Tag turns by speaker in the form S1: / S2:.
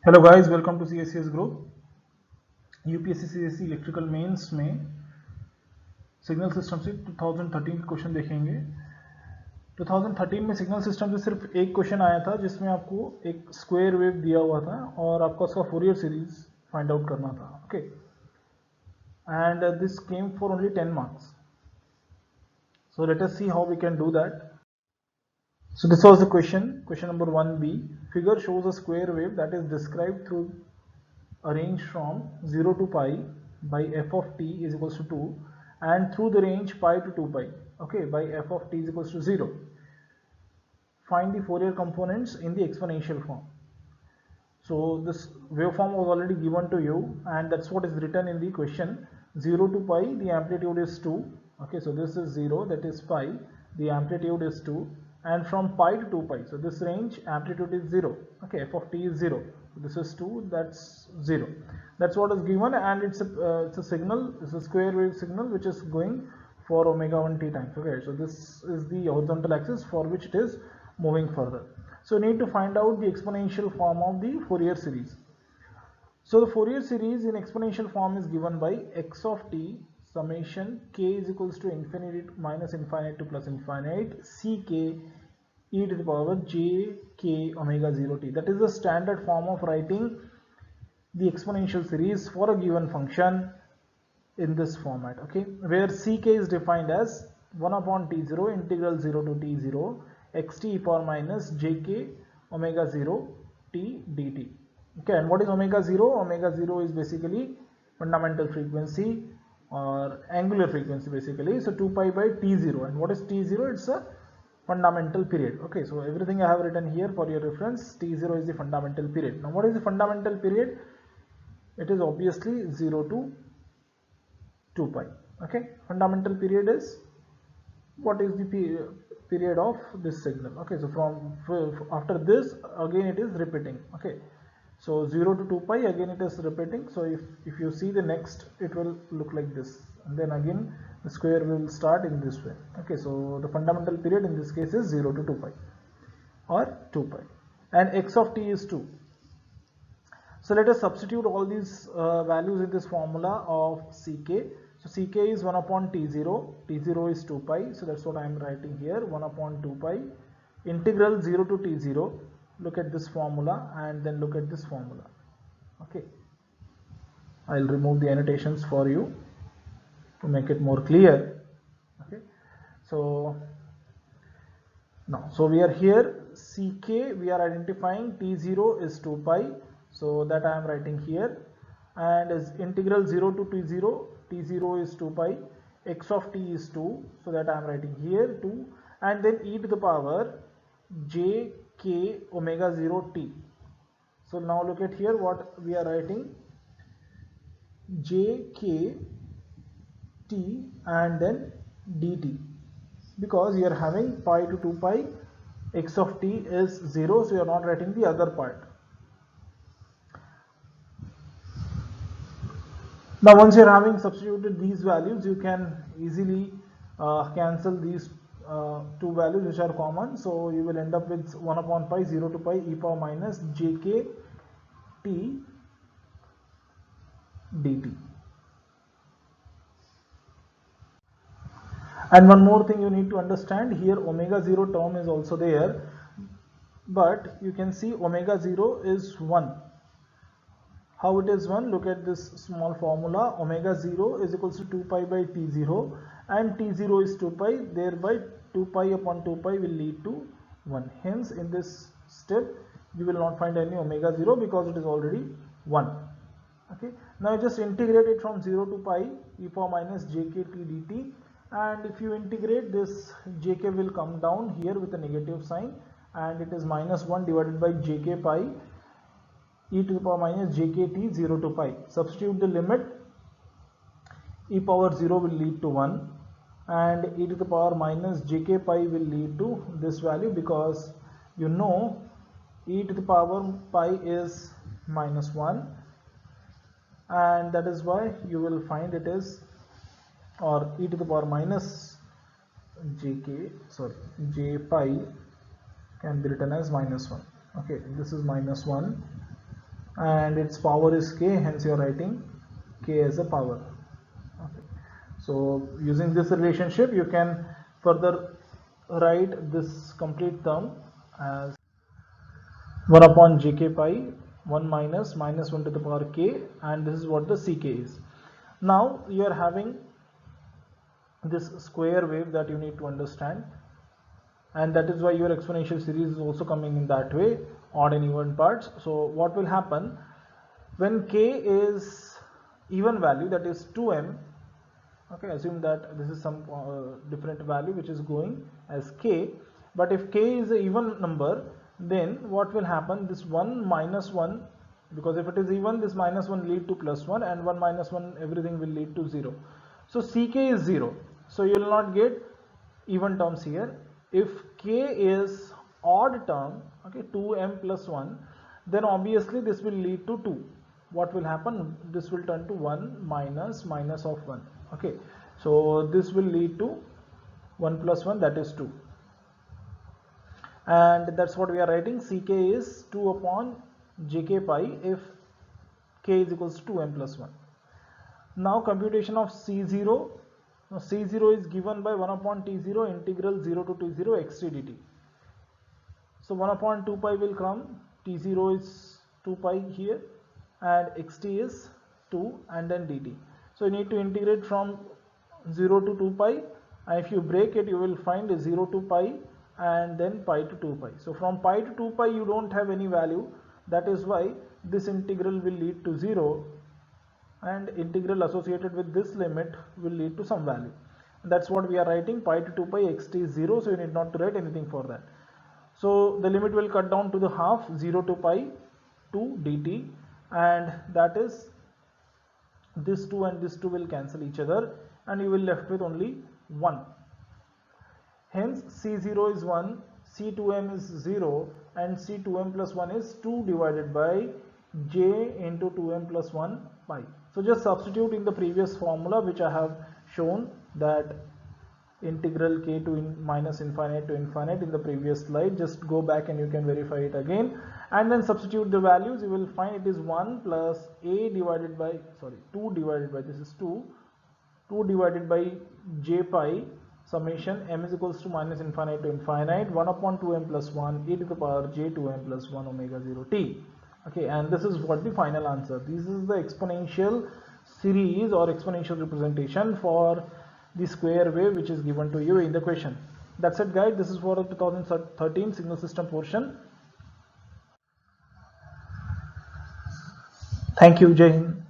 S1: Hello guys, welcome to CSCS group. UPSC CSC electrical mains में signal system से 2013 के question देखेंगे। 2013 में सिग्नल सिस्टम से सिर्फ एक क्वेश्चन आया था जिसमें आपको एक स्क्वायर वेव दिया हुआ था और आपको उसका फोरियर सीरीज फाइंड आउट करना था। Okay, and this came for only 10 marks. So let us see how we can do that. So this was the question number 1b. Figure shows a square wave that is described through a range from 0 to pi by f of t is equals to 2 and through the range pi to 2 pi, okay, by f of t is equals to 0. Find the Fourier components in the exponential form. So this waveform was already given to you and that's what is written in the question. 0 to pi, the amplitude is 2. Okay, so this is 0, that is pi, the amplitude is 2, and from pi to 2 pi, so this range amplitude is 0. Okay, f of t is 0, so this is 2, that's 0. That's what is given, and it's a signal, it's a square wave signal which is going for omega 1 t times. Okay, so this is the horizontal axis for which it is moving further. So need to find out the exponential form of the Fourier series. So the Fourier series in exponential form is given by x of t summation k is equals to infinity minus infinite to plus infinite ck e to the power j k omega 0 t. That is the standard form of writing the exponential series for a given function in this format. Okay, where ck is defined as 1 upon t0 integral 0 to t0 xt e power minus jk omega 0 t dt. Okay, and what is omega 0? Omega 0 is basically fundamental frequency or angular frequency basically. So 2 pi by t0, and what is t0? It's a fundamental period. Okay, so everything I have written here for your reference. T0 is the fundamental period. Now what is the fundamental period? It is obviously 0 to 2 pi. Okay, fundamental period is what is the period of this signal. Okay, so from after this again it is repeating. Okay, so 0 to 2 pi again it is repeating. So if you see the next, it will look like this, and then again the square will start in this way. Okay, so the fundamental period in this case is 0 to 2 pi or 2 pi, and x of t is 2. So let us substitute all these values in this formula of ck. So ck is 1 upon t0, t0 is 2 pi, so that's what I am writing here, 1 upon 2 pi, integral 0 to t0, look at this formula and then look at this formula. Okay, I'll remove the annotations for you to make it more clear. Okay, so now, so we are here, ck, we are identifying t0 is 2 pi, so that I am writing here, and is integral 0 to t0, t0 is 2 pi, x of t is 2, so that I am writing here 2, and then e to the power j k omega 0 t. So now look at here what we are writing, j k t and then dt, because you are having pi to 2 pi, x of t is 0, so you are not writing the other part. Now once you are having substituted these values, you can easily cancel these two values which are common, so you will end up with 1 upon pi 0 to pi e power minus jk t dt. And one more thing you need to understand here, omega 0 term is also there, but you can see omega 0 is 1. How it is 1? Look at this small formula, omega 0 is equals to 2 pi by t0, and t0 is 2 pi, thereby 2 pi upon 2 pi will lead to 1. Hence in this step you will not find any omega 0 because it is already 1. Okay, now just integrate it from 0 to pi e power minus jk t dt, and if you integrate this, jk will come down here with a negative sign, and it is minus 1 divided by jk pi e to the power minus jk t 0 to pi. Substitute the limit, e power 0 will lead to 1 and e to the power minus jk pi will lead to this value, because you know e to the power pi is minus 1, and that is why you will find it is, or e to the power minus j pi can be written as minus 1. Okay, this is minus 1 and its power is k, hence you are writing k as a power. Okay. So using this relationship you can further write this complete term as 1 upon jk pi 1 minus 1 to the power k, and this is what the ck is. Now you are having this square wave that you need to understand, and that is why your exponential series is also coming in that way, odd and even parts. So what will happen when k is even value, that is 2m, okay, assume that this is some different value which is going as k, but if k is an even number, then what will happen, this 1 minus 1, because if it is even, this minus 1 lead to plus 1, and 1 minus 1 everything will lead to 0. So ck is 0, so you will not get even terms here. If k is odd term, okay, 2m plus 1, then obviously this will lead to 2. What will happen, this will turn to 1 minus of 1. Okay, so this will lead to 1 plus 1, that is 2, and that's what we are writing. Ck is 2 upon jk pi if k is equals to 2m plus 1. Now computation of c0. Now c0 is given by 1 upon t0 integral 0 to t0 xt dt. So 1 upon 2 pi will come, t0 is 2 pi here, and xt is 2, and then dt. So you need to integrate from 0 to 2 pi, and if you break it you will find 0 to pi and then pi to 2 pi. So from pi to 2 pi you don't have any value, that is why this integral will lead to 0, and integral associated with this limit will lead to some value. That's what we are writing, pi to 2 pi xt is 0, so you need not to write anything for that. So the limit will cut down to the half, 0 to pi 2 dt, and that is this 2 and this 2 will cancel each other, and you will left with only 1. Hence c0 is 1, c2m is 0, and c2m plus 1 is 2 divided by j into 2m plus 1 pi. So just substitute in the previous formula which I have shown, that integral k to minus infinite to infinite in the previous slide. Just go back and you can verify it again, and then substitute the values. You will find it is 1 plus a divided by, sorry, 2 divided by, this is 2 divided by j pi summation m is equals to minus infinite to infinite 1 upon 2m plus 1 e to the power j 2m plus 1 omega 0 t. Okay, and this is what the final answer. This is the exponential series or exponential representation for the square wave which is given to you in the question. That's it guys, this is for the 2013 signal system portion. Thank you, Jai Hind.